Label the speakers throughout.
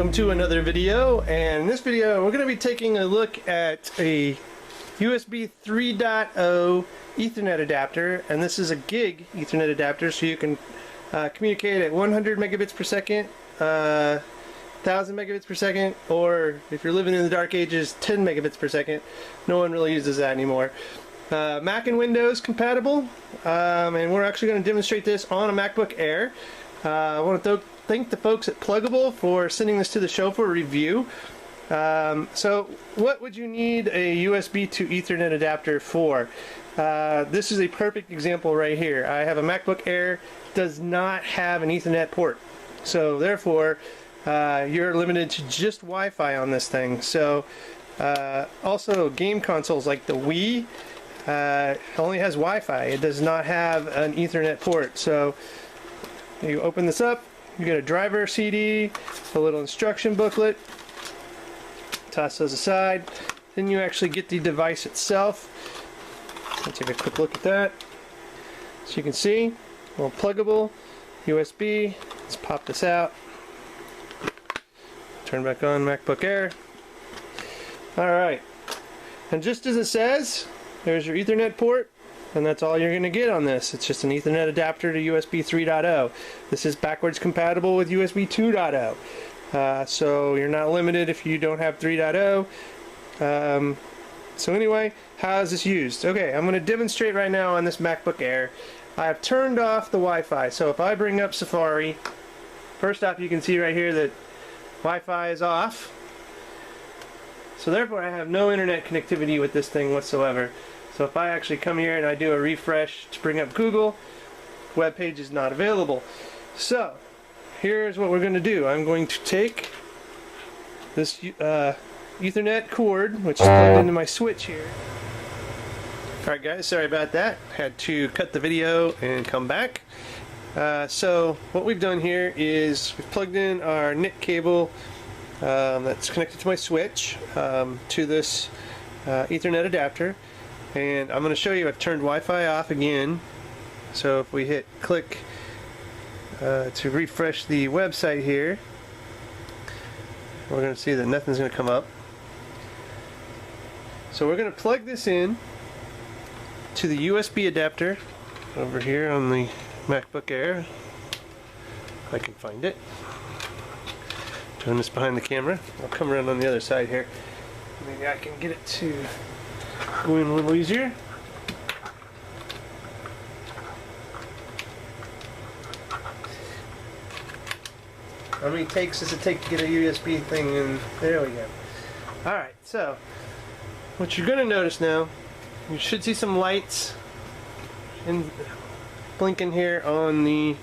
Speaker 1: welcome to another video. And in this video we're going to be taking a look at a USB 3.0 Ethernet adapter, and this is a gig Ethernet adapter, so you can communicate at 100 megabits per second, 1000 megabits per second, or if you're living in the dark ages, 10 megabits per second. No one really uses that anymore. Mac and Windows compatible, and we're actually going to demonstrate this on a MacBook Air. I want to thank the folks at Plugable for sending this to the show for review. So what would you need a USB to Ethernet adapter for? This is a perfect example right here. I have a MacBook Air, does not have an Ethernet port, so therefore you're limited to just Wi-Fi on this thing. So also game consoles like the Wii only has Wi-Fi. It does not have an Ethernet port. So you open this up, you get a driver CD, a little instruction booklet, toss those aside, then you actually get the device itself. Let's take a quick look at that. So you can see, a little pluggable USB. Let's pop this out, turn back on MacBook Air. Alright, and just as it says, there's your Ethernet port, and that's all you're going to get on this. It's just an Ethernet adapter to USB 3.0. This is backwards compatible with USB 2.0. So you're not limited if you don't have 3.0. So anyway, how is this used? Okay, I'm going to demonstrate right now on this MacBook Air. I have turned off the Wi-Fi. So if I bring up Safari, first off you can see right here that Wi-Fi is off. So therefore I have no internet connectivity with this thing whatsoever. So if I actually come here and I do a refresh to bring up Google, web page is not available. So here's what we're going to do. I'm going to take this Ethernet cord, which is plugged into my switch here. Alright guys, sorry about that. Had to cut the video and come back. So what we've done here is we've plugged in our NIC cable that's connected to my switch to this Ethernet adapter. And I'm going to show you, I've turned Wi-Fi off again. So if we hit click to refresh the website here, we're going to see that nothing's going to come up. So we're going to plug this in to the USB adapter over here on the MacBook Air. If I can find it. Doing this behind the camera. I'll come around on the other side here. Maybe I can get it to go in a little easier. How many takes does it take to get a USB thing in? There we go. Alright, so what you're going to notice now, you should see some lights blinking here on the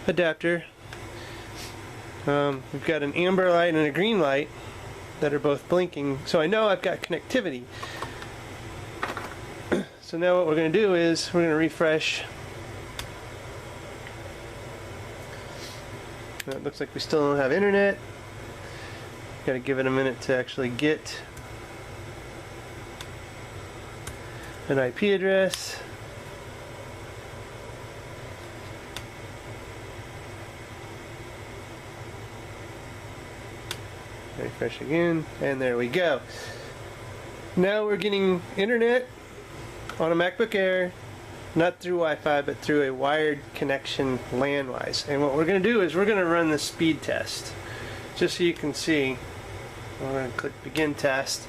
Speaker 1: adapter. We've got an amber light and a green light that are both blinking, so I know I've got connectivity. So now what we're going to do is we're going to refresh. It looks like we still don't have internet. Got to give it a minute to actually get an IP address. Refresh again, and there we go. Now we're getting internet on a MacBook Air, not through Wi-Fi, but through a wired connection LAN-wise. And what we're going to do is we're going to run the speed test, just so you can see. We're going to click begin test,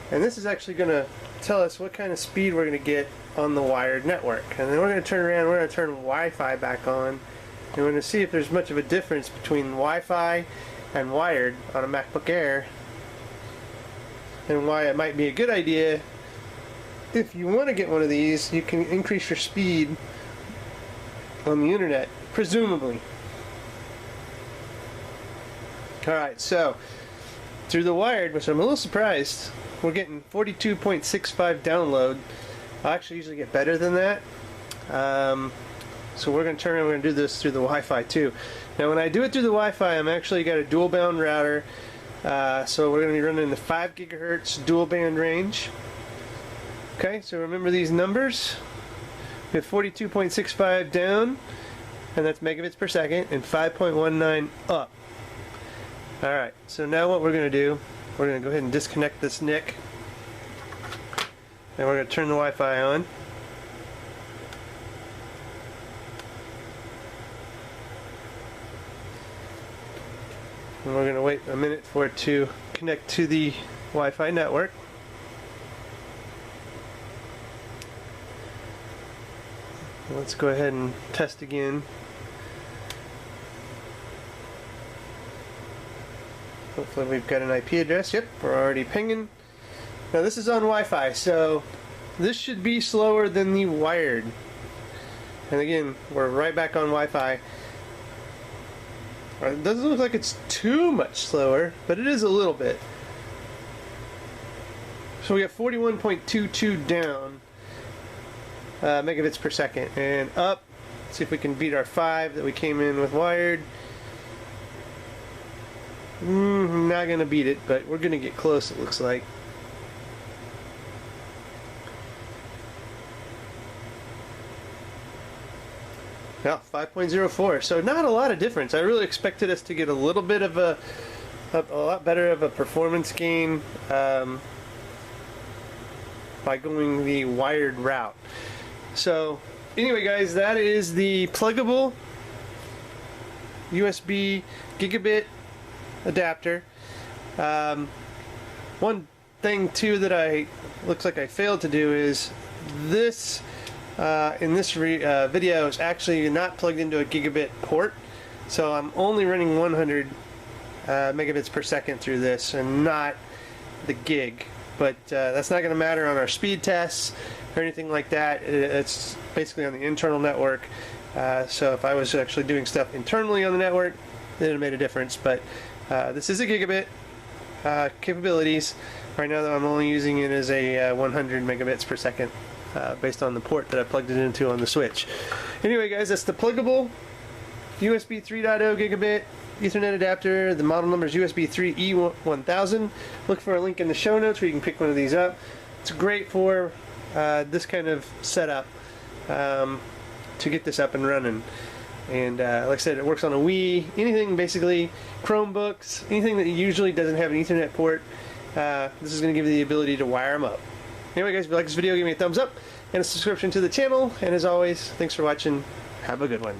Speaker 1: and this is actually going to tell us what kind of speed we're going to get on the wired network. And then we're going to turn around, we're going to turn Wi-Fi back on, and we're going to see if there's much of a difference between Wi-Fi and wired on a MacBook Air, and why it might be a good idea. If you want to get one of these, you can increase your speed on the internet, presumably. Alright, so through the wired, which I'm a little surprised, we're getting 42.65 download. I actually usually get better than that. So we're going to turn around, we're going to do this through the Wi-Fi too. Now when I do it through the Wi-Fi, I'm actually got a dual band router. So we're going to be running the 5 gigahertz dual band range. Okay, so remember these numbers. We have 42.65 down, and that's megabits per second, and 5.19 up. Alright, so now what we're going to do, we're going to go ahead and disconnect this NIC, and we're going to turn the Wi-Fi on. And we're going to wait a minute for it to connect to the Wi-Fi network. Let's go ahead and test again. Hopefully we've got an IP address. Yep, we're already pinging. Now this is on Wi-Fi, so this should be slower than the wired. And again, we're right back on Wi-Fi. It doesn't look like it's too much slower, but it is a little bit. So we got 41.22 down megabits per second, and up. Let's see if we can beat our 5 that we came in with wired. Not gonna beat it, but we're gonna get close, it looks like. Yeah, 5.04, so not a lot of difference. I really expected us to get a little bit of a lot better of a performance gain by going the wired route. So anyway guys, that is the pluggable USB gigabit adapter. One thing too that looks like I failed to do is this in this video is actually not plugged into a gigabit port, so I'm only running 100 megabits per second through this and not the gig, but that's not going to matter on our speed tests or anything like that. It's basically on the internal network, so if I was actually doing stuff internally on the network, it would have made a difference, but this is a gigabit capabilities. Right now though, I'm only using it as a 100 megabits per second based on the port that I plugged it into on the switch. Anyway guys, that's the pluggable USB 3.0 gigabit Ethernet adapter. The model number is USB 3E1000. Look for a link in the show notes where you can pick one of these up. It's great for this kind of setup to get this up and running. And like I said, it works on a Wii, anything basically, ChromeBooks, anything that usually doesn't have an Ethernet port. This is going to give you the ability to wire them up. Anyway guys, if you like this video, give me a thumbs up and a subscription to the channel. And as always, thanks for watching. Have a good one.